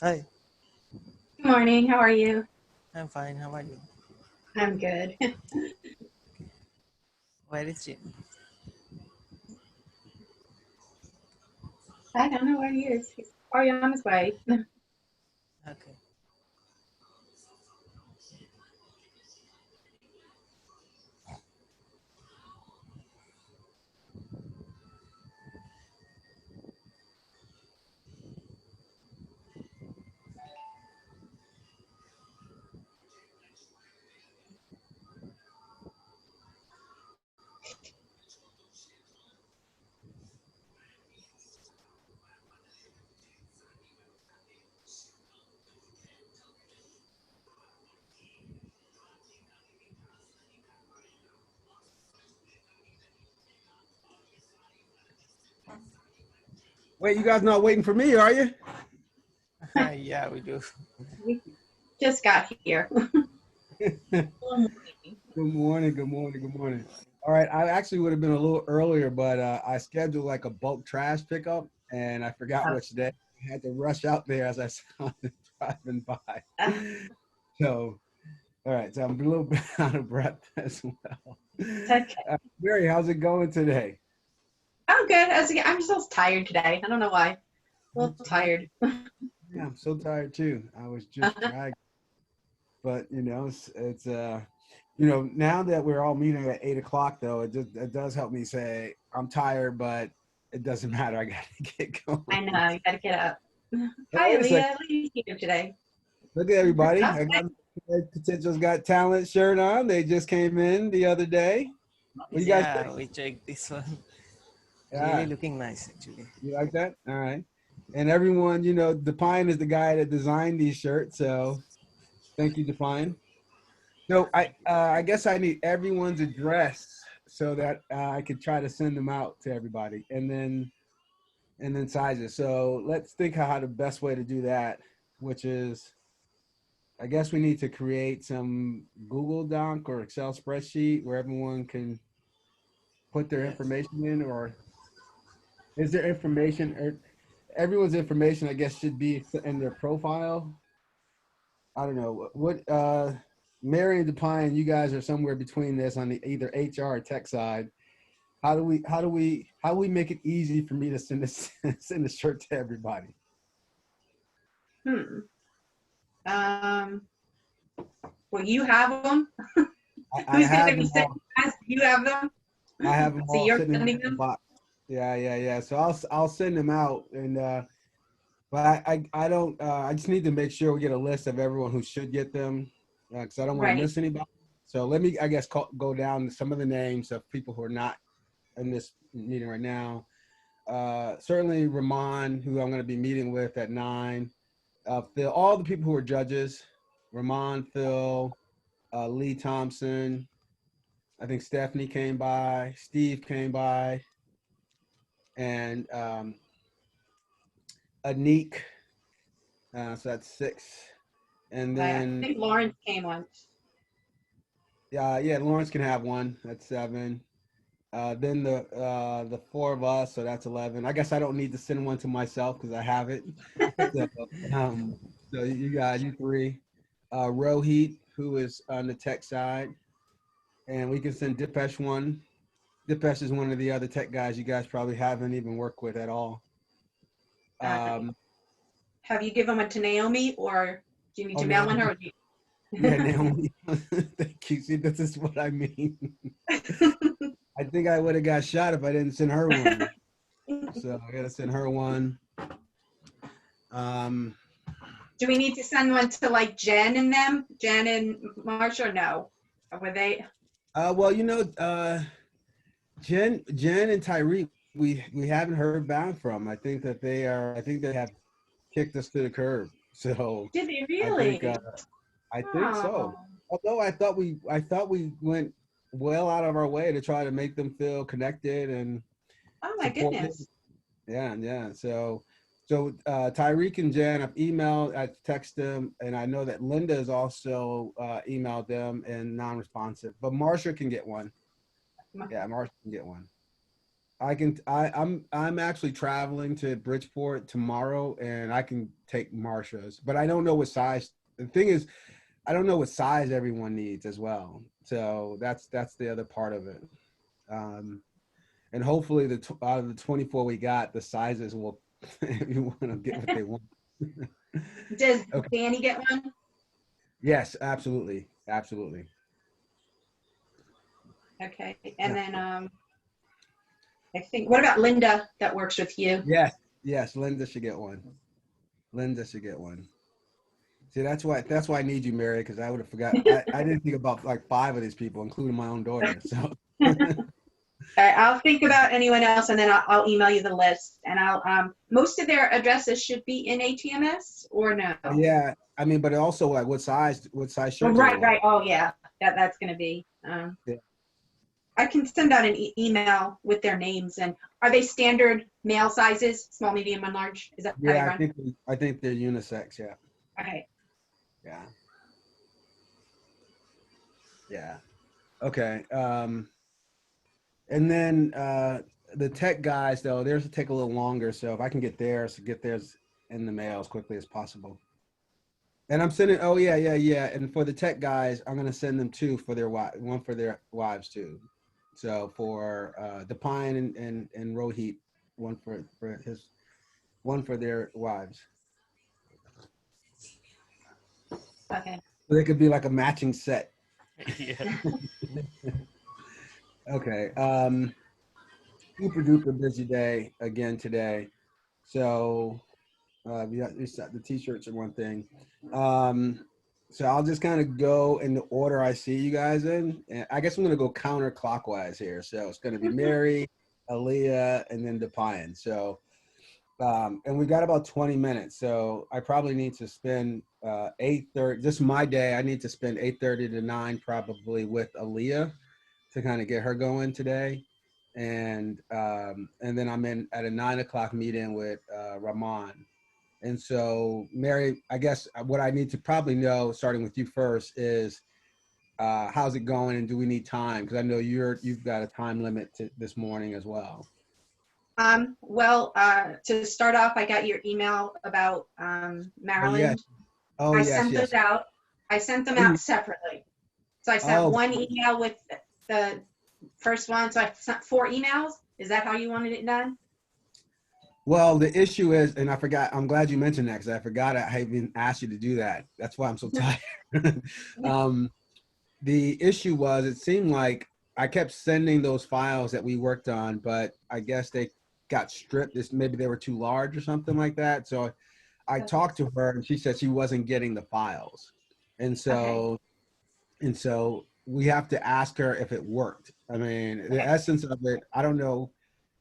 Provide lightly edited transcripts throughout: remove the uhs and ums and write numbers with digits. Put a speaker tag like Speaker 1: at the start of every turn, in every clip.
Speaker 1: Hi,
Speaker 2: Good morning. How are you?
Speaker 1: I'm fine. How are you?
Speaker 2: I'm good.
Speaker 1: Where is Jim?
Speaker 2: I don't know where he is. He's probably on his way.
Speaker 1: Okay.
Speaker 3: Wait, you guys not waiting for me, are you?
Speaker 1: Yeah, we do.
Speaker 2: We just got here.
Speaker 3: Good morning, good morning, good morning. All right, I actually would have been a little earlier, but I scheduled like a bulk trash pickup and I forgot
Speaker 2: Uh,
Speaker 3: which day. I had to rush out there as I saw it driving by.
Speaker 2: uh,
Speaker 3: So, all right, so I'm a little bit out of breath as well.
Speaker 2: okay.
Speaker 3: Mary, how's it going today?
Speaker 2: I'm good. I'm so tired today. I don't know why. A
Speaker 3: Me
Speaker 2: little
Speaker 3: too.
Speaker 2: tired.
Speaker 3: Yeah, I'm so tired too. I was just dragged, but now that we're all meeting at 8 o'clock, though, it does help me say I'm tired, but it doesn't matter. I gotta get
Speaker 2: I
Speaker 3: going.
Speaker 2: know. You gotta get up.
Speaker 3: Oh,
Speaker 2: Hi,
Speaker 3: wait a second.
Speaker 2: Leah. Leah's here today.
Speaker 3: Look at everybody.
Speaker 2: Oh,
Speaker 3: I got my Potential's Got Talent shirt on. They just came in the other day. What do you guys think?
Speaker 1: Yeah, we checked this one. Really
Speaker 3: Yeah,
Speaker 1: looking nice, actually.
Speaker 3: you like that? All right. And everyone, Defiant is the guy that designed these shirts. So thank you, Defiant. So I guess I need everyone's address so that I could try to send them out to everybody, and then sizes. So let's think how the best way to do that, which is I guess we need to create some Google Doc or Excel spreadsheet where everyone can put their
Speaker 1: Yes.
Speaker 3: information in, or is there information or everyone's information I guess should be in their profile. I don't know what Mary and Depine, you guys are somewhere between this on the either HR or tech side. How do we make it easy for me to send this send the shirt to everybody?
Speaker 2: hmm. Um. Well, you have them.
Speaker 3: I
Speaker 2: Who's gonna
Speaker 3: have
Speaker 2: be
Speaker 3: them
Speaker 2: sending
Speaker 3: all.
Speaker 2: us? You have them.
Speaker 3: I have them
Speaker 2: So
Speaker 3: all
Speaker 2: you're
Speaker 3: sitting in
Speaker 2: sending
Speaker 3: the
Speaker 2: them.
Speaker 3: box. Yeah, yeah, yeah. So I'll send them out, and but I don't. I just need to make sure we get a list of everyone who should get them, because I don't want to
Speaker 2: Right.
Speaker 3: miss anybody. So let me, I guess, go down some of the names of people who are not in this meeting right now. Certainly Ramon, who I'm going to be meeting with at 9. Phil, all the people who are judges. Ramon, Phil, Lee Thompson. I think Stephanie came by. Steve came by, and Anik. So that's 6. And
Speaker 2: I
Speaker 3: then
Speaker 2: think Lawrence came once.
Speaker 3: yeah, Lawrence can have one. That's 7. Then the 4 of us, so that's 11. I guess I don't need to send one to myself because I have it. So, um, so you 3. Rohit, who is on the tech side, and we can send Dipesh one. Dipesh is one of the other tech guys you guys probably haven't even worked with at all.
Speaker 2: Uh,
Speaker 3: Um,
Speaker 2: have you given one to Naomi, or do you need
Speaker 3: oh,
Speaker 2: to mail one
Speaker 3: Naomi.
Speaker 2: her? Or do
Speaker 3: Yeah,
Speaker 2: you...
Speaker 3: Naomi. Thank you. See, this is what I mean. I think I would have got shot if I didn't send her one. So I gotta send her one. Um,
Speaker 2: Do we need to send one to like Jen and them, Jen and Marsha, or no? Or were they?
Speaker 3: well, Jen and Tyreek, we haven't heard back from. I think that they are. I think they have kicked us to the curb. So
Speaker 2: Did they
Speaker 3: I think
Speaker 2: really?
Speaker 3: I think
Speaker 2: Oh,
Speaker 3: so. Although I thought we went well out of our way to try to make them feel connected and
Speaker 2: oh my
Speaker 3: supported.
Speaker 2: goodness.
Speaker 3: Yeah, yeah. So Tyreek and Jen, I've emailed, I texted them, and I know that Linda has also emailed them and non-responsive. But Marsha can get one. Yeah, Marsha can get one. I'm actually traveling to Bridgeport tomorrow, and I can take Marsha's, but I don't know what size. The thing is, I don't know what size everyone needs as well. So that's the other part of it. Um, and hopefully out of the 24 we got, the sizes will everyone will get what they want.
Speaker 2: Does
Speaker 3: Okay.
Speaker 2: Danny get one?
Speaker 3: Yes, absolutely, absolutely.
Speaker 2: Okay. And then I think, what about Linda that works with you?
Speaker 3: Yes, yes. Linda should get one. Linda should get one. See, that's why I need you, Mary, because I would have forgot. I didn't think about like 5 of these people, including my own daughter. So
Speaker 2: All right, I'll think about anyone else, and then I'll email you the list. And I'll most of their addresses should be in ATMS or no?
Speaker 3: yeah, I mean, but also like what size
Speaker 2: Oh,
Speaker 3: shirt do they
Speaker 2: right,
Speaker 3: want?
Speaker 2: right. Oh, yeah. That's going to be.
Speaker 3: Yeah.
Speaker 2: I can send out an email with their names. And are they standard male sizes? Small, medium, and large? Is that how they
Speaker 3: Yeah,
Speaker 2: run?
Speaker 3: I think they're unisex. Yeah,
Speaker 2: All right.
Speaker 3: yeah, yeah. Okay. And then the tech guys though, theirs will take a little longer. So if I can get theirs in the mail as quickly as possible. And I'm sending. Oh yeah, yeah, yeah. And for the tech guys, I'm gonna send them 2 for their one for their wives too. So for Depine and Rohit, one for their wives.
Speaker 2: Okay.
Speaker 3: So they could be like a matching set.
Speaker 1: Yeah.
Speaker 3: Okay. Super duper busy day again today. So the t-shirts are one thing. Um, so I'll just kind of go in the order I see you guys in. And I guess I'm going to go counterclockwise here. So it's going to be Mary, Aaliyah, and then Depian. So, and we got about 20 minutes. So I probably need to spend 8:30. This is my day. I need to spend 8:30 to 9 probably with Aaliyah to kind of get her going today. And then I'm in at a 9 o'clock meeting with Rahman. And so, Mary, I guess what I need to probably know, starting with you first, is how's it going, and do we need time? Because I know you've got a time limit to this morning as well.
Speaker 2: Well, to start off, I got your email about
Speaker 3: Oh yes,
Speaker 2: Maryland.
Speaker 3: oh
Speaker 2: I
Speaker 3: yes,
Speaker 2: sent those
Speaker 3: yes.
Speaker 2: out. I sent them
Speaker 3: Oh,
Speaker 2: out separately. So I sent
Speaker 3: oh,
Speaker 2: one email with the first one. So I sent 4 emails. Is that how you wanted it done?
Speaker 3: well, the issue is, and I forgot. I'm glad you mentioned that because I forgot I even asked you to do that. That's why I'm so tired. um, the issue was, it seemed like I kept sending those files that we worked on, but I guess they got stripped. Maybe they were too large or something like that. So I talked to her, and she said she wasn't getting the files, and
Speaker 2: Okay.
Speaker 3: so we have to ask her if it worked. I mean, the
Speaker 2: Okay.
Speaker 3: essence of it, I don't know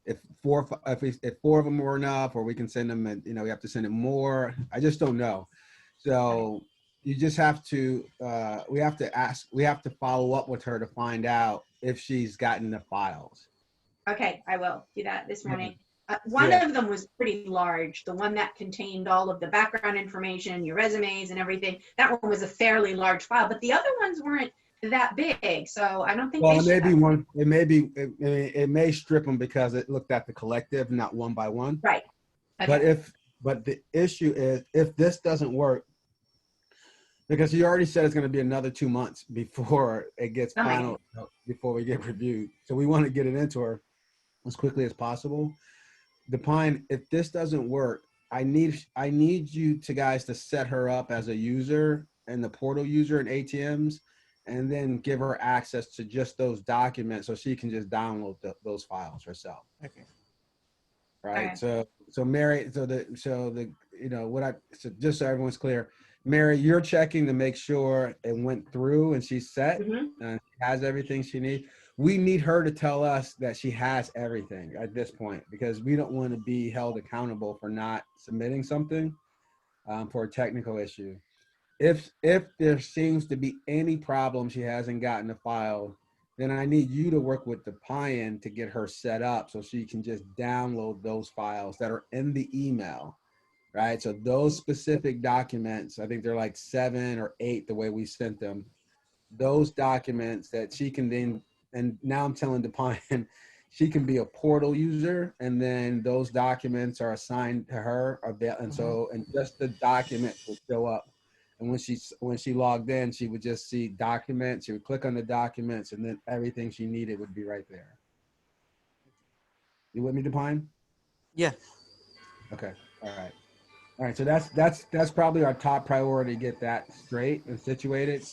Speaker 3: if 4 of them were enough, or we can send them, and we have to send it more. I just don't know.
Speaker 2: Okay.
Speaker 3: So you just have to we have to follow up with her to find out if she's gotten the files.
Speaker 2: Okay, I will do that this
Speaker 3: Yeah.
Speaker 2: morning. One
Speaker 3: Yeah.
Speaker 2: of them was pretty large, the one that contained all of the background information, your resumes and everything. That one was a fairly large file, but the other ones weren't that big, so I don't think
Speaker 3: Well,
Speaker 2: they
Speaker 3: it may
Speaker 2: should
Speaker 3: be
Speaker 2: have.
Speaker 3: one. It may strip them because it looked at the collective, not one by one.
Speaker 2: Right.
Speaker 3: But
Speaker 2: Okay.
Speaker 3: but the issue is, if this doesn't work, because he already said it's going to be another 2 months before it gets
Speaker 2: Oh my
Speaker 3: final, before we get reviewed. So we want to get it into her as quickly as possible. Pine, if this doesn't work, I need you to guys to set her up as a user and the portal user in ATMs, and then give her access to just those documents so she can just download those files herself.
Speaker 1: Okay.
Speaker 3: Right.
Speaker 2: Okay.
Speaker 3: So Mary, so just so everyone's clear, Mary, you're checking to make sure it went through and she's set
Speaker 2: Mm-hmm.
Speaker 3: and has everything she needs. We need her to tell us that she has everything at this point, because we don't want to be held accountable for not submitting something for a technical issue. If there seems to be any problem, she hasn't gotten the file, then I need you to work with the Pine to get her set up so she can just download those files that are in the email, right? So those specific documents, I think they're like 7 or 8 the way we sent them. Those documents that she can then, and now I'm telling Depine, she can be a portal user, and then those documents are assigned to her, and so and just the documents would show up. And when she logged in, she would just see documents. She would click on the documents, and then everything she needed would be right there. You with me, Depine?
Speaker 1: Yeah.
Speaker 3: Okay. All right. So that's probably our top priority, get that straight and situated.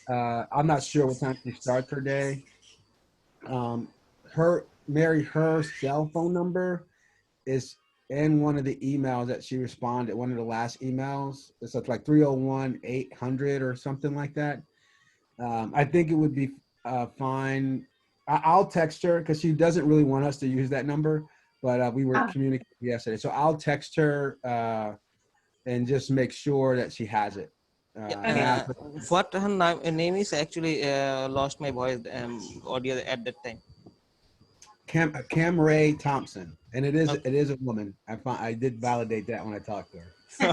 Speaker 3: I'm not sure what time she starts her day. Her cell phone number is in one of the emails that she responded, one of the last emails. It's like 301-800 or something like that. I think it would be fine. I'll text her because she doesn't really want us to use that number, but we were communicating yesterday. So I'll text her and just make sure that she has it.
Speaker 1: Yeah. What her name is actually lost my voice audio at that time.
Speaker 3: Cam Ray Thompson, and it is a woman. I did validate that when I talked to her.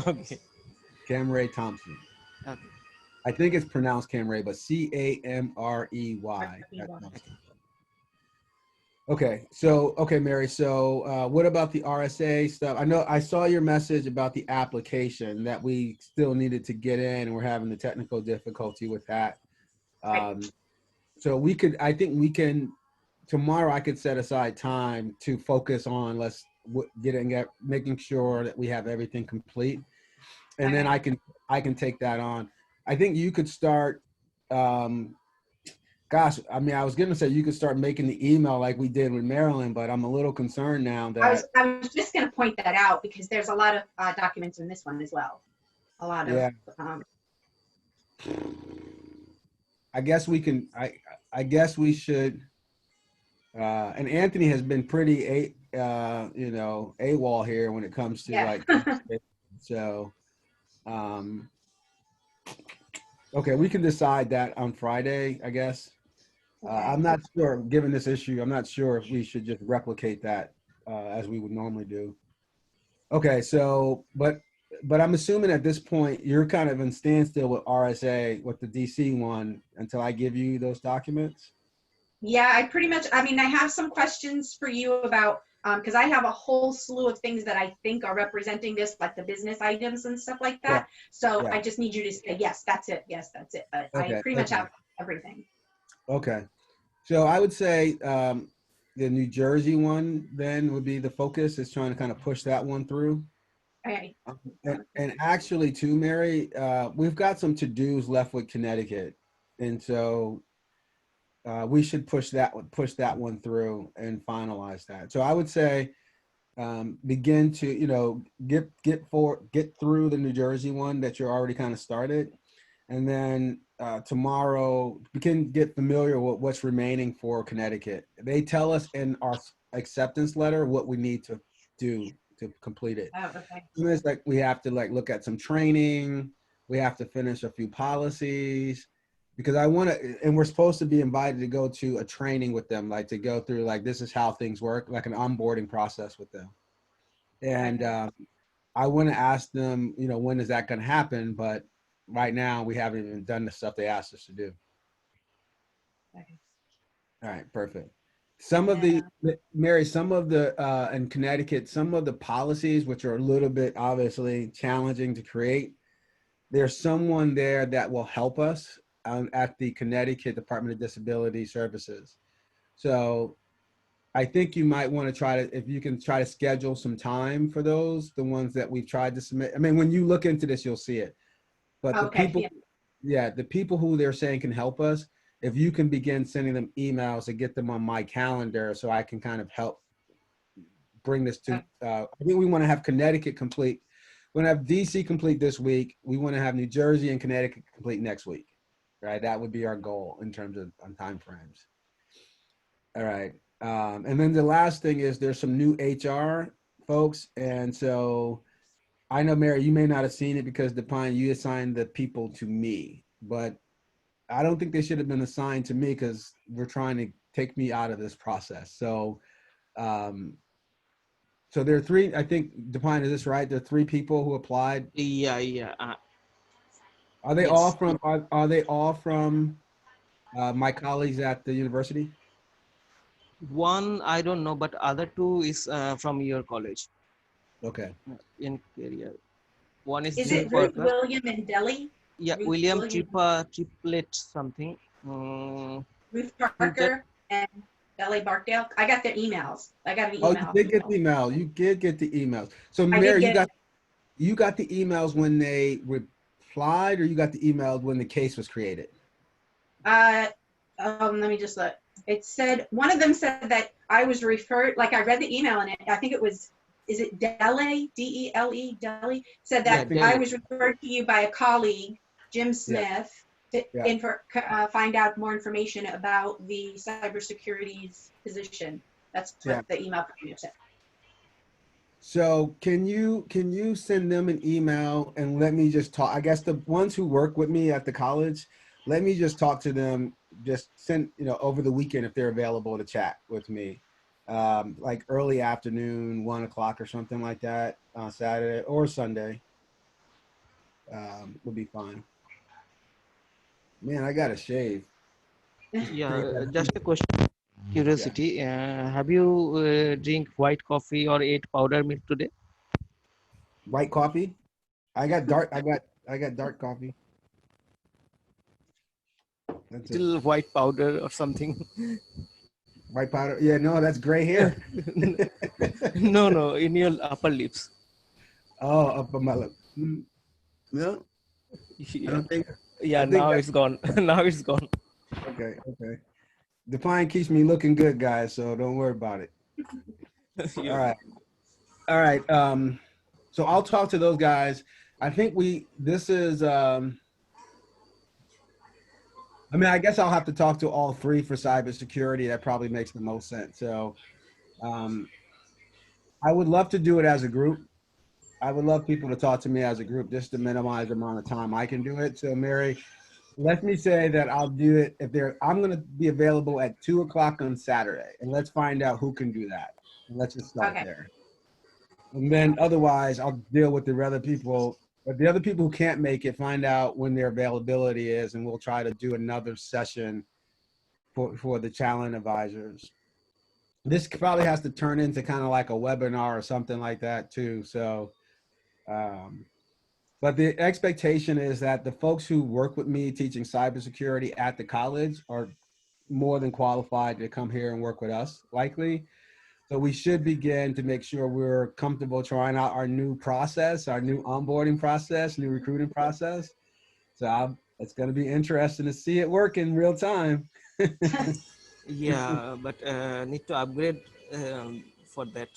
Speaker 1: Okay.
Speaker 3: Cam Ray Thompson.
Speaker 1: Okay.
Speaker 3: I think it's pronounced Cam Ray, but Camrey. Okay, so Mary. So what about the RSA stuff? I know I saw your message about the application that we still needed to get in, and we're having the technical difficulty with that. So I think we can. Tomorrow I could set aside time to focus on making sure that we have everything complete, and then I can take that on. I think you could start. Gosh, I mean, I was gonna say you could start making the email like we did with Marilyn, but I'm a little concerned now that
Speaker 2: I was just gonna point that out because there's a lot of documents in this one as well. A lot of.
Speaker 3: I guess we can. I guess we should. And Anthony has been pretty, AWOL here when it comes to like. So, okay, we can decide that on Friday, I guess. I'm not sure, given this issue, I'm not sure if we should just replicate that as we would normally do. Okay, so, but I'm assuming at this point, you're kind of in standstill with RSA, with the DC one, until I give you those documents?
Speaker 2: Yeah, I have some questions for you about, because I have a whole slew of things that I think are representing this, like the business items and stuff like that. Yeah. So I just need you to say, yes, that's it. Yes, that's it. But I pretty much have everything. Okay.
Speaker 3: So I would say the New Jersey one then would be the focus, is trying to kind of push that one through.
Speaker 2: Okay.
Speaker 3: And actually too, Mary, we've got some to-dos left with Connecticut. And so we should push that one through and finalize that. So I would say begin to, get through the New Jersey one that you're already kind of started. And then tomorrow we can get familiar with what's remaining for Connecticut. They tell us in our acceptance letter what we need to do to complete it.
Speaker 2: Oh, okay.
Speaker 3: It's like we have to look at some training. We have to finish a few policies, because and we're supposed to be invited to go to a training with them, to go through this is how things work, like an onboarding process with them. And I want to ask them, when is that going to happen? But right now we haven't even done the stuff they asked us to do.
Speaker 2: Okay.
Speaker 3: All right, perfect. Mary, in Connecticut, some of the policies, which are a little bit obviously challenging to create, there's someone there that will help us at the Connecticut Department of Disability Services. So I think you might want to if you can try to schedule some time for those, the ones that we've tried to submit. I mean, when you look into this, you'll see it. But the people who they're saying can help us, if you can begin sending them emails and get them on my calendar so I can kind of help bring this to, I think we want to have Connecticut complete. We want to have DC complete this week. We want to have New Jersey and Connecticut complete next week, right? That would be our goal in terms of on time frames. All right. And then the last thing is there's some new HR folks. And so I know, Mary, you may not have seen it because Depine, you assigned the people to me, but I don't think they should have been assigned to me because we're trying to take me out of this process. So, so there are three, I think, Depine, is this right? There are three people who applied.
Speaker 1: Yeah.
Speaker 3: Are they all from, are they all from my colleagues at the university?
Speaker 1: One I don't know, but other two is from your college
Speaker 3: Okay.
Speaker 1: in career. One is
Speaker 2: Is
Speaker 1: Jim
Speaker 2: it Ruth,
Speaker 1: Parker.
Speaker 2: William, and Delhi?
Speaker 1: Yeah,
Speaker 2: Ruth,
Speaker 1: William
Speaker 2: William,
Speaker 1: Triplet something. Mm,
Speaker 2: Ruth
Speaker 1: Hinted.
Speaker 2: Parker, and Delhi Barkdale. I got their emails. I got an
Speaker 3: Oh, you
Speaker 2: email
Speaker 3: did
Speaker 2: from
Speaker 3: get
Speaker 2: both.
Speaker 3: the email. You did get the emails. So
Speaker 2: I did
Speaker 3: Mary,
Speaker 2: get.
Speaker 3: you got the emails when they replied, or you got the emails when the case was created?
Speaker 2: Uh, Let me just look. It said one of them said that I was referred. Like I read the email and I think it was. Is it Dele? Dele? Dele said
Speaker 3: I
Speaker 1: Yeah,
Speaker 2: that
Speaker 3: think
Speaker 2: I
Speaker 1: Delhi.
Speaker 2: was referred to you by a colleague, Jim
Speaker 3: yeah,
Speaker 2: Smith, to
Speaker 3: yeah,
Speaker 2: find out more information about the cybersecurity's position. That's
Speaker 3: yeah.
Speaker 2: what the email kind of said.
Speaker 3: So can you send them an email and let me just talk? I guess the ones who work with me at the college, let me just talk to them. Just send over the weekend if they're available to chat with me, like early afternoon, 1 o'clock or something like that on Saturday or Sunday, would be fine. Man, I gotta shave. This
Speaker 1: Yeah,
Speaker 3: thing
Speaker 1: just a question,
Speaker 3: yeah.
Speaker 1: curiosity. Have you drink white coffee or ate powder milk today?
Speaker 3: White coffee. I got dark. I got dark coffee. That's it.
Speaker 1: Little white powder or something?
Speaker 3: White powder. Yeah, no, that's gray hair.
Speaker 1: No, no, in your upper lips.
Speaker 3: Oh, up on my lip. No, I
Speaker 1: Yeah,
Speaker 3: don't think. I
Speaker 1: yeah.
Speaker 3: think
Speaker 1: Now
Speaker 3: that.
Speaker 1: it's gone. Now it's gone.
Speaker 3: Okay, okay. Define keeps me looking good, guys. So don't worry about it. All
Speaker 1: Yeah.
Speaker 3: right, all right. So I'll talk to those guys. I think we. This is. I mean, I guess I'll have to talk to all three for cybersecurity. That probably makes the most sense. So, um, I would love to do it as a group. I would love people to talk to me as a group just to minimize the amount of time I can do it. So, Mary, let me say that I'll do it if they're. I'm going to be available at 2 o'clock on Saturday, and let's find out who can do that. And let's just start
Speaker 2: Okay.
Speaker 3: there. And then otherwise, I'll deal with the other people. But the other people who can't make it, find out when their availability is, and we'll try to do another session for the challenge advisors. This probably has to turn into kind of like a webinar or something like that too. So, um, but the expectation is that the folks who work with me teaching cybersecurity at the college are more than qualified to come here and work with us, likely. So we should begin to make sure we're comfortable trying out our new process, our new onboarding process, new recruiting process. So it's going to be interesting to see it work in real time.
Speaker 1: Yeah, but need to upgrade for that.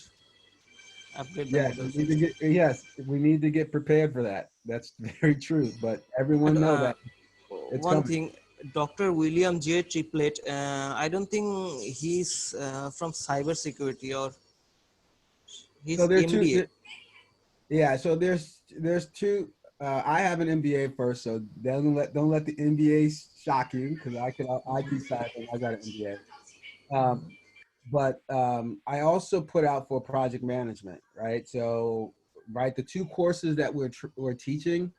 Speaker 1: Upgrade the
Speaker 3: Yes,
Speaker 1: model first.
Speaker 3: we need to get prepared for that. That's very true. But
Speaker 1: And
Speaker 3: everyone know that it's
Speaker 1: one
Speaker 3: coming.
Speaker 1: thing, Dr. William J. Triplet, I don't think he's from cybersecurity or
Speaker 3: So
Speaker 1: he's
Speaker 3: there are two.
Speaker 1: MBA.
Speaker 3: Yeah. So there's two. I have an MBA first, so don't let the MBA shock you because I can IT side and I got an MBA. But I also put out for project management, right? So, right, the two courses that we're teaching,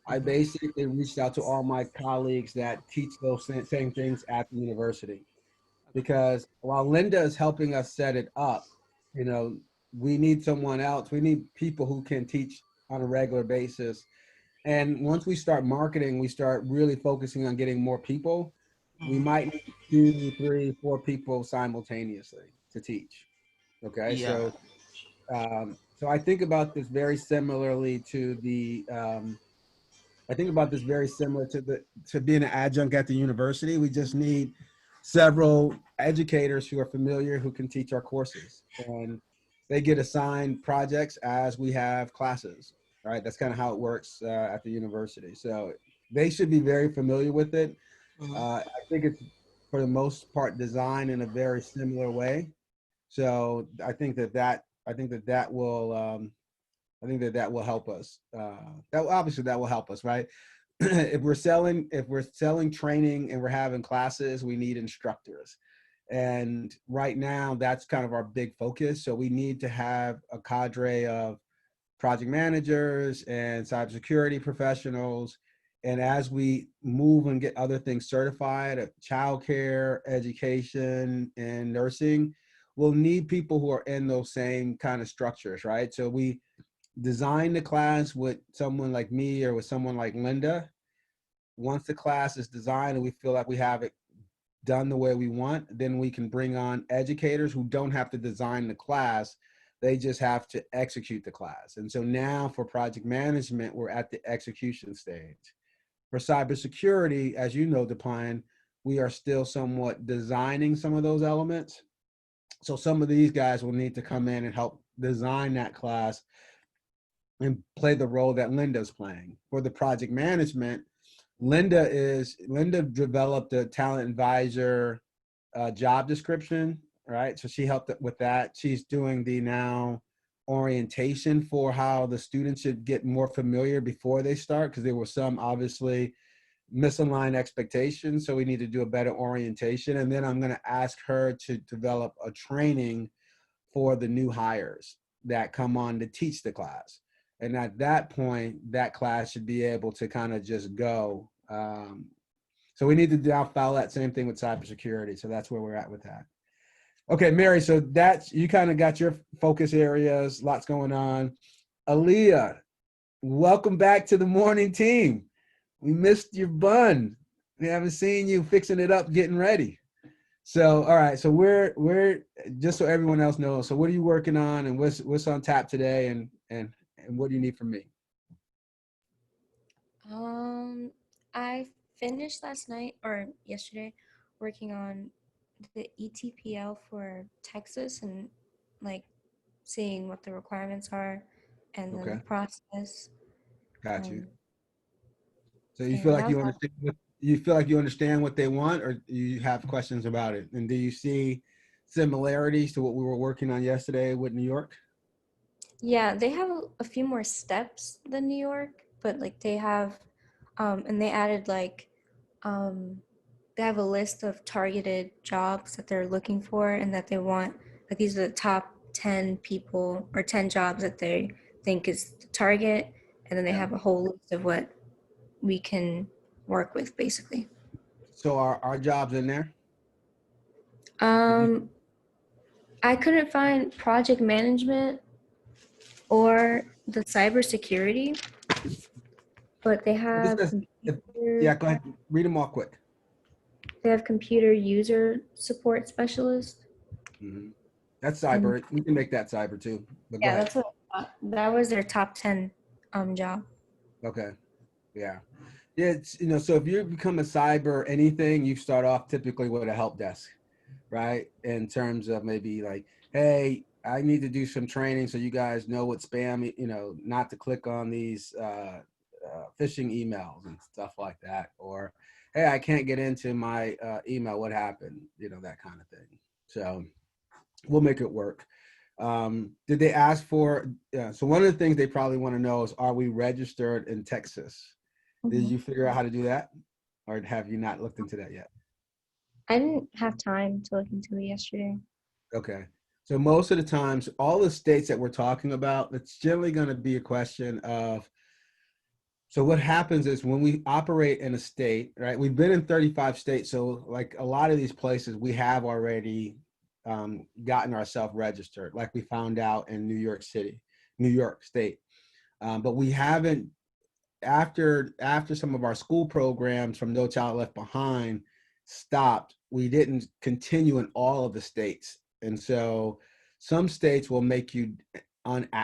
Speaker 3: I
Speaker 1: Mhm.
Speaker 3: basically reached out to all my colleagues that teach those same things at the university, because while Linda is helping us set it up, you know, we need someone else. We need people who can teach on a regular basis. And once we start marketing, we start really focusing on getting more people. We
Speaker 1: Mhm.
Speaker 3: might need 2, 3, 4 people simultaneously to teach. Okay,
Speaker 1: Yeah.
Speaker 3: so I think about this very similarly to the I think about this very similar to being an adjunct at the university. We just need several educators who are familiar who can teach our courses, and they get assigned projects as we have classes. Right, that's kind of how it works at the university. So they should be very familiar with it.
Speaker 1: Mhm.
Speaker 3: I think it's for the most part designed in a very similar way. So I think that will that will help us. That obviously that will help us, right? If we're selling training and we're having classes, we need instructors. And right now, that's kind of our big focus. So we need to have a cadre of project managers and cybersecurity professionals And as we move and get other things certified, childcare, education, and nursing, we'll need people who are in those same kind of structures, right? So we design the class with someone like me or with someone like Linda. Once the class is designed and we feel like we have it done the way we want, then we can bring on educators who don't have to design the class. They just have to execute the class. And so now for project management, we're at the execution stage. For cybersecurity, as you know, Depine, we are still somewhat designing some of those elements. So some of these guys will need to come in and help design that class and play the role that Linda's playing. For the project management, Linda developed a talent advisor job description, right? So she helped with that. She's doing the now orientation for how the students should get more familiar before they start, because there were some obviously misaligned expectations. So we need to do a better orientation. And then I'm going to ask her to develop a training for the new hires that come on to teach the class. And at that point, that class should be able to kind of just go. So we need to now follow that same thing with cybersecurity. So that's where we're at with that. Okay, Mary, so that's, you kind of got your focus areas, lots going on. Aaliyah, welcome back to the morning team. We missed your bun. We haven't seen you fixing it up, getting ready. So, all right. So we're just so everyone else knows. So what are you working on, and what's on tap today, and what do you need from me?
Speaker 4: I finished last night or yesterday working on the ETPL for Texas and like seeing what the requirements are and then
Speaker 3: Okay,
Speaker 4: the process.
Speaker 3: got you.
Speaker 4: Um,
Speaker 3: So you feel
Speaker 4: and
Speaker 3: like
Speaker 4: that was
Speaker 3: you
Speaker 4: all.
Speaker 3: understand what they want, or do you have questions about it? And do you see similarities to what we were working on yesterday with New York?
Speaker 4: Yeah, they have a few more steps than New York, but like they have, and they added like, um, they have a list of targeted jobs that they're looking for and that they want. Like these are the top 10 people or 10 jobs that they think is the target, and then they
Speaker 3: Yeah.
Speaker 4: have a whole list of what we can work with, basically.
Speaker 3: So are our jobs in there? Did you,
Speaker 4: Um, I couldn't find project management or the cybersecurity, but they
Speaker 3: well, this
Speaker 4: have
Speaker 3: says, if, yeah, go ahead, read them all quick.
Speaker 4: computer user support specialist,
Speaker 3: Mhm. That's
Speaker 4: and
Speaker 3: cyber. We can make that cyber too, but go
Speaker 4: yeah,
Speaker 3: ahead.
Speaker 4: that's what that was their top 10 job.
Speaker 3: Okay. Yeah. Yeah. It's, so if you become a cyber anything, you start off typically with a help desk, right? In terms of maybe like, hey, I need to do some training so you guys know what spam, not to click on these phishing emails and stuff like that. Or, hey, I can't get into my email. What happened? That kind of thing. So we'll make it work. Did they ask for, so one of the things they probably want to know is, are we registered in Texas? Did
Speaker 4: Mhm.
Speaker 3: you figure out how to do that? Or have you not looked into that yet?
Speaker 4: I didn't have time to look into it yesterday.
Speaker 3: Okay. So most of the times, all the states that we're talking about, it's generally going to be a question of, so what happens is when we operate in a state, right? We've been in 35 states. So like a lot of these places, we have already gotten ourselves registered, like we found out in New York City, New York State. But we haven't, after some of our school programs from No Child Left Behind stopped, we didn't continue in all of the states. And so some states will make you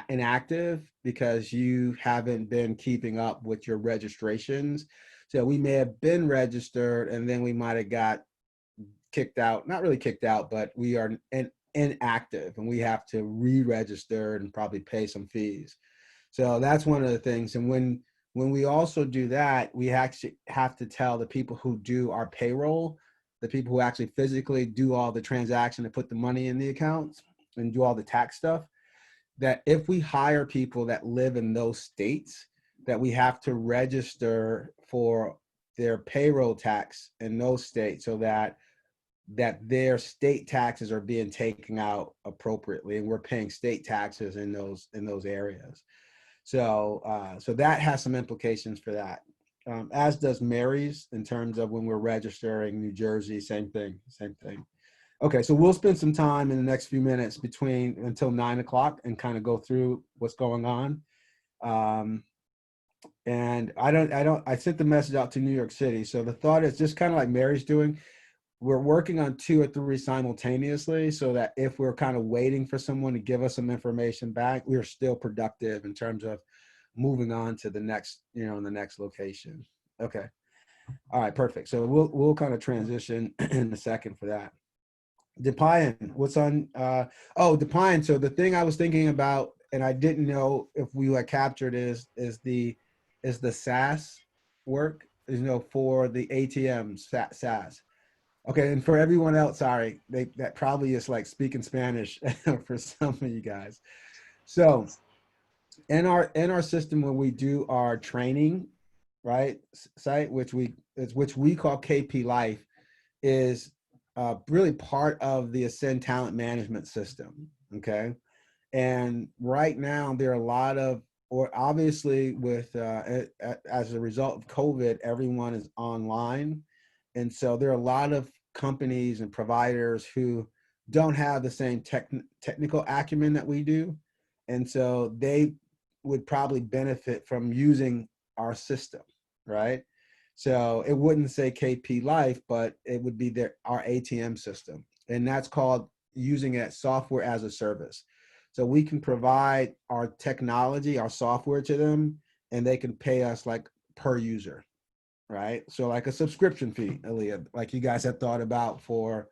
Speaker 3: inactive because you haven't been keeping up with your registrations. So we may have been registered and then we might have got kicked out, not really kicked out, but we are inactive and we have to re-register and probably pay some fees. So that's one of the things. And when we also do that, we actually have to tell the people who do our payroll, the people who actually physically do all the transaction and put the money in the accounts and do all the tax stuff, that if we hire people that live in those states, that we have to register for their payroll tax in those states so that their state taxes are being taken out appropriately and we're paying state taxes in those areas. So so that has some implications for that. as does Mary's in terms of when we're registering. New Jersey, same thing, same thing. Okay, so we'll spend some time in the next few minutes between until 9 o'clock and kind of go through what's going on. And I sent the message out to New York City. So the thought is just kind of like Mary's doing. We're working on 2 or 3 simultaneously so that if we're kind of waiting for someone to give us some information back, we're still productive in terms of moving on to the next, the next location. Okay. All right, perfect. So we'll kind of transition in a second for that. Depian, what's on? Depian. So the thing I was thinking about, and I didn't know if we had captured is the SaaS work, for the ATMs, SaaS. Okay, and for everyone else, sorry, that probably is like speaking Spanish for some of you guys. So in our system, when we do our training, right, site, which we call KP Life, is really part of the Ascend Talent Management System. Okay, and right now there are a lot of, or obviously with as a result of COVID, everyone is online, and so there are a lot of companies and providers who don't have the same technical acumen that we do, and so they would probably benefit from using our system, right? So it wouldn't say KP Life, but it would be our ATM system. And that's called using it software as a service. So we can provide our technology, our software to them, and they can pay us like per user, right? So like a subscription fee, Aaliyah, like you guys have thought about for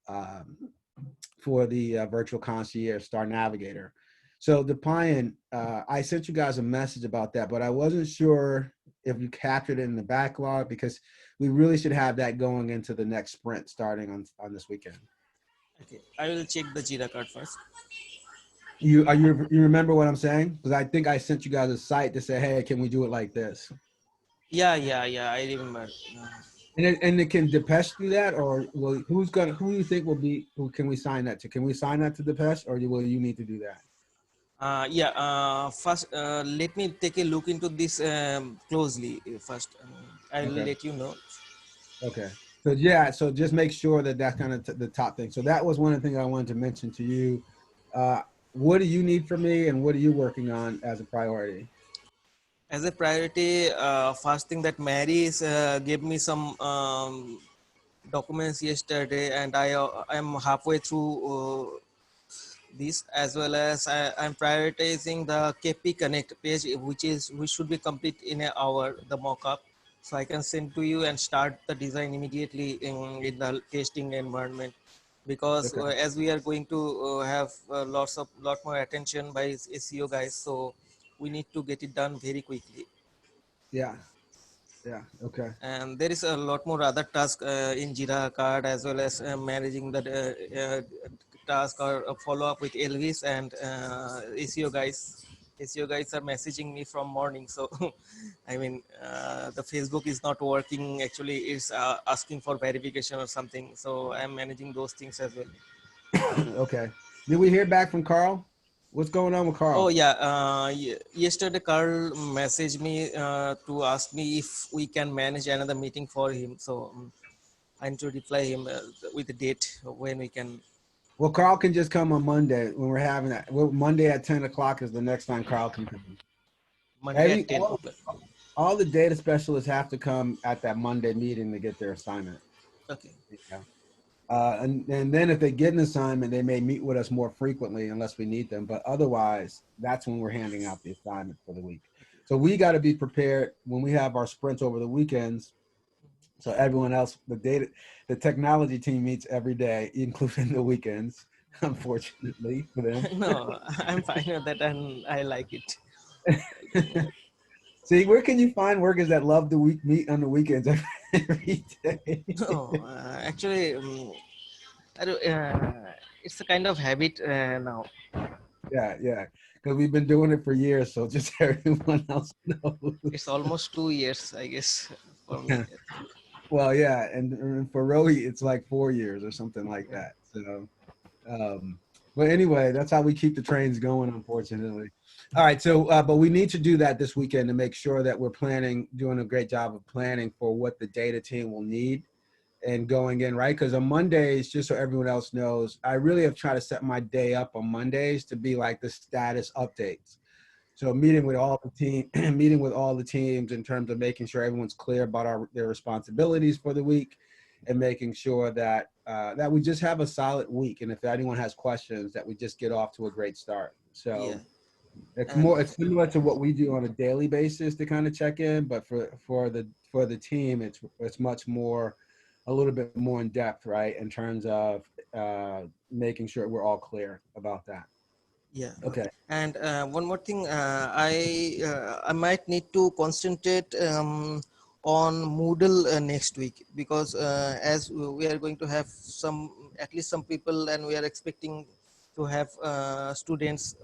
Speaker 3: the virtual concierge Star Navigator. So Depian, I sent you guys a message about that, but I wasn't sure if you captured it in the backlog, because we really should have that going into the next sprint starting on this weekend.
Speaker 1: Okay, I will check the Jira card first.
Speaker 3: You remember what I'm saying? Because I think I sent you guys a site to say, hey, can we do it like this?
Speaker 1: Yeah, I remember.
Speaker 3: And it can Depeche do that, or who do you think who can we sign that to? Can we sign that to Depeche, or will you need to do that?
Speaker 1: First, let me take a look into this closely first. I will let you know.
Speaker 3: Okay. So just make sure that that's kind of the top thing. So that was one of the things I wanted to mention to you. What do you need from me, and what are you working on as a priority?
Speaker 1: As a priority, first thing that Mary gave me some documents yesterday, and I am halfway through this, as well as I'm prioritizing the KP Connect page, which should be complete in an hour, the mock-up, so I can send to you and start the design immediately in the testing environment, because as we are going to have lot more attention by SEO guys, so we need to get it done very quickly.
Speaker 3: Yeah. Okay.
Speaker 1: And there is a lot more other tasks in Jira card, as well as managing the task or follow up with Elvis and SEO guys. SEO guys are messaging me from morning, so I mean the Facebook is not working. Actually, it's asking for verification or something. So I'm managing those things as well.
Speaker 3: Okay. Did we hear back from Carl? What's going on with Carl?
Speaker 1: Oh yeah, yesterday Carl messaged me to ask me if we can manage another meeting for him. So I need to reply him with the date when we can.
Speaker 3: Well, Carl can just come on Monday when we're having that. Well, Monday at 10 o'clock is the next time Carl can come.
Speaker 1: Monday at 10.
Speaker 3: All the data specialists have to come at that Monday meeting to get their assignment.
Speaker 1: Okay.
Speaker 3: Yeah. And then if they get an assignment, they may meet with us more frequently unless we need them. But otherwise, that's when we're handing out the assignment for the week. So we got to be prepared when we have our sprints over the weekends. So everyone else, the technology team meets every day, including the weekends, unfortunately for them.
Speaker 1: No, I'm fine with that, and I like it.
Speaker 3: See, where can you find workers that love to meet on the weekends every day?
Speaker 1: No, actually, it's a kind of habit now.
Speaker 3: Yeah, because we've been doing it for years, so just everyone else knows.
Speaker 1: It's almost 2 years, I guess, for me.
Speaker 3: Well, yeah, and for Rohi, it's like 4 years or something like that. So, but anyway, that's how we keep the trains going, unfortunately. All right. So, but we need to do that this weekend to make sure that we're doing a great job of planning for what the data team will need and going in, right? Because on Mondays, just so everyone else knows, I really have tried to set my day up on Mondays to be like the status updates. So meeting with all the team, meeting with all the teams in terms of making sure everyone's clear about their responsibilities for the week, and making sure that that we just have a solid week. And if anyone has questions, that we just get off to a great start.
Speaker 1: Yeah.
Speaker 3: So
Speaker 1: And
Speaker 3: it's similar to what we do on a daily basis to kind of check in, but for the team, it's much more, a little bit more in depth, right? In terms of making sure we're all clear about that.
Speaker 1: yeah.
Speaker 3: Okay.
Speaker 1: And one more thing, I might need to concentrate on Moodle next week, because as we are going to have at least some people, and we are expecting to have students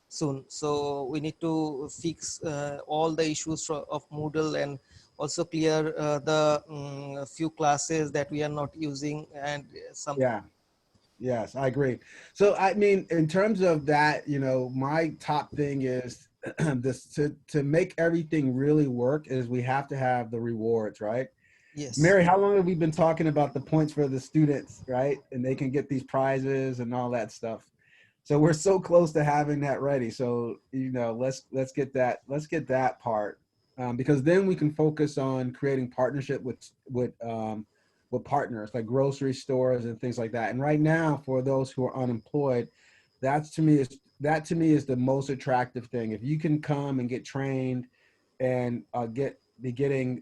Speaker 1: soon. So we need to fix all the issues of Moodle, and also clear the few classes that we are not using, and some.
Speaker 3: Yeah. Yes, I agree. So, I mean, in terms of that, my top thing is this to make everything really work is we have to have the rewards, right?
Speaker 1: Yes.
Speaker 3: Mary, how long have we been talking about the points for the students, right? And they can get these prizes and all that stuff. So we're so close to having that ready. So, let's get that part, because then we can focus on creating partnership with partners like grocery stores and things like that. And right now, for those who are unemployed, that to me is the most attractive thing. If you can come and get trained and be getting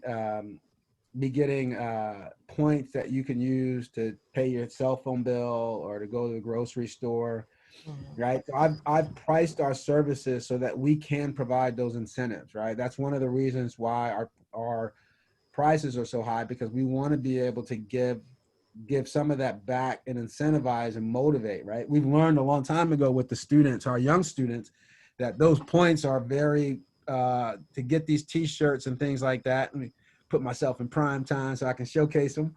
Speaker 3: points that you can use to pay your cell phone bill or to go to the grocery store,
Speaker 1: Mhm.
Speaker 3: right? So I've priced our services so that we can provide those incentives, right? That's one of the reasons why our prices are so high, because we want to be able to give some of that back and incentivize and motivate, right? We've learned a long time ago with the students, our young students, that those points are very to get these t-shirts and things like that. Let me put myself in prime time so I can showcase them.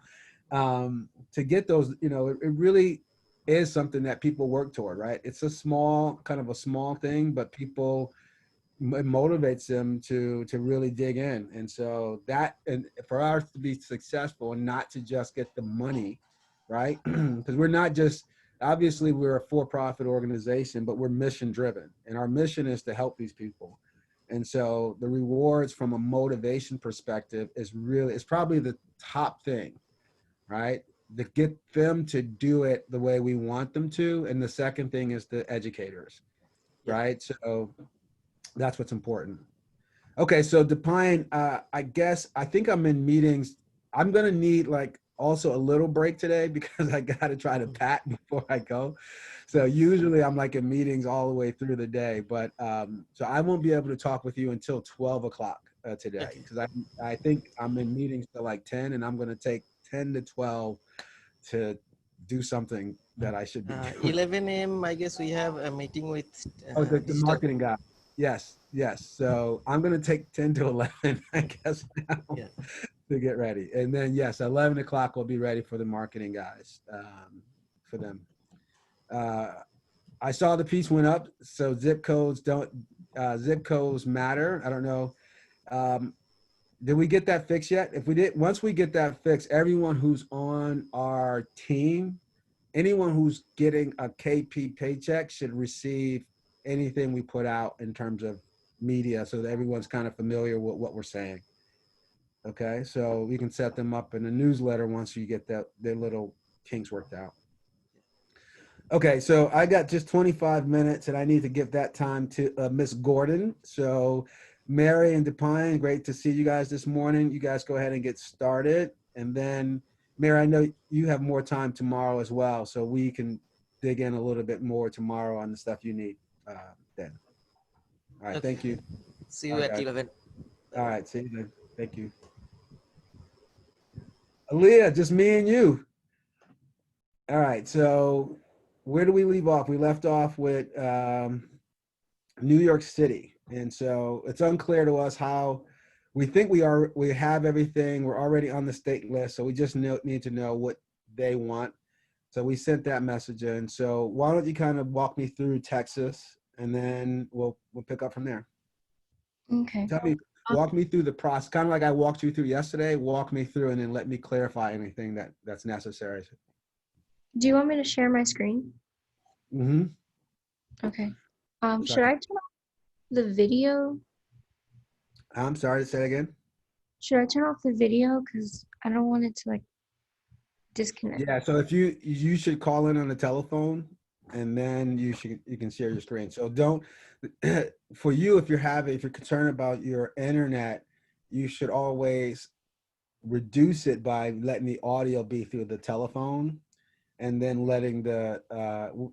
Speaker 3: To get those, it really is something that people work toward, right? It's kind of a small thing, but people, it motivates them to really dig in. And so that, and for us to be successful and not to just get the money, right? Because we're not just, obviously we're a for-profit organization, but we're mission driven, and our mission is to help these people. And so the rewards from a motivation perspective is probably the top thing, right? To get them to do it the way we want them to. And the second thing is the educators,
Speaker 1: Yeah.
Speaker 3: right? So that's what's important. Okay, so Depine, I think I'm in meetings. I'm gonna need like also a little break today because I gotta try to pack before I go. So usually I'm like in meetings all the way through the day, but so I won't be able to talk with you until 12 o'clock today,
Speaker 1: Okay.
Speaker 3: because I think I'm in meetings till like 10, and I'm gonna take 10 to 12 to do something that I should be doing.
Speaker 1: 11 a.m. I guess we have a meeting with
Speaker 3: Oh, the
Speaker 1: digital.
Speaker 3: marketing guy. Yes, yes. So I'm going to take 10 to 11, I guess, now
Speaker 1: Yeah.
Speaker 3: to get ready. And then, yes, 11 o'clock we'll be ready for the marketing guys, for them. Uh, I saw the piece went up. So zip codes matter. I don't know. Um, did we get that fixed yet? If we did, once we get that fixed, everyone who's on our team, anyone who's getting a KP paycheck should receive anything we put out in terms of media, so that everyone's kind of familiar with what we're saying. Okay, so we can set them up in a newsletter once you get their little kinks worked out. Okay, so I got just 25 minutes, and I need to give that time to Miss Gordon. So Mary and Depine, great to see you guys this morning. You guys go ahead and get started. And then, Mary, I know you have more time tomorrow as well, so we can dig in a little bit more tomorrow on the stuff you need then. All right,
Speaker 1: Okay.
Speaker 3: thank you.
Speaker 1: See
Speaker 3: All
Speaker 1: you
Speaker 3: right,
Speaker 1: at
Speaker 3: guys.
Speaker 1: 11.
Speaker 3: All right, see you then. Thank you. Aaliyah, just me and you. All right, so where do we leave off? We left off with New York City. And so it's unclear to us how we think we have everything. We're already on the state list. So we just need to know what they want. So we sent that message in. So why don't you kind of walk me through Texas and then we'll pick up from there.
Speaker 4: Okay.
Speaker 3: Tell me, walk me through the process, kind of like I walked you through yesterday. Walk me through, and then let me clarify anything that's necessary.
Speaker 4: Do you want me to share my screen?
Speaker 3: Mm-hmm.
Speaker 4: Okay.
Speaker 3: So
Speaker 4: Should I turn off the video?
Speaker 3: I'm sorry to say it again.
Speaker 4: Should I turn off the video? Because I don't want it to like disconnect.
Speaker 3: Yeah. So if you should call in on the telephone, and then you can share your screen. So don't for you if you're concerned about your internet, you should always reduce it by letting the audio be through the telephone, and then letting the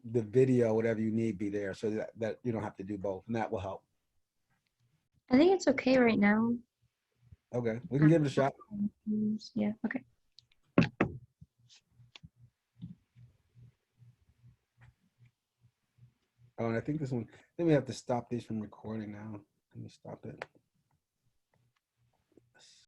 Speaker 3: video, whatever you need, be there, so that you don't have to do both, and that will help.
Speaker 4: I think it's okay right now.
Speaker 3: Okay, we can give it a shot.
Speaker 4: Yeah, okay.
Speaker 3: Oh, and I think we have to stop these from recording now. Let me stop it.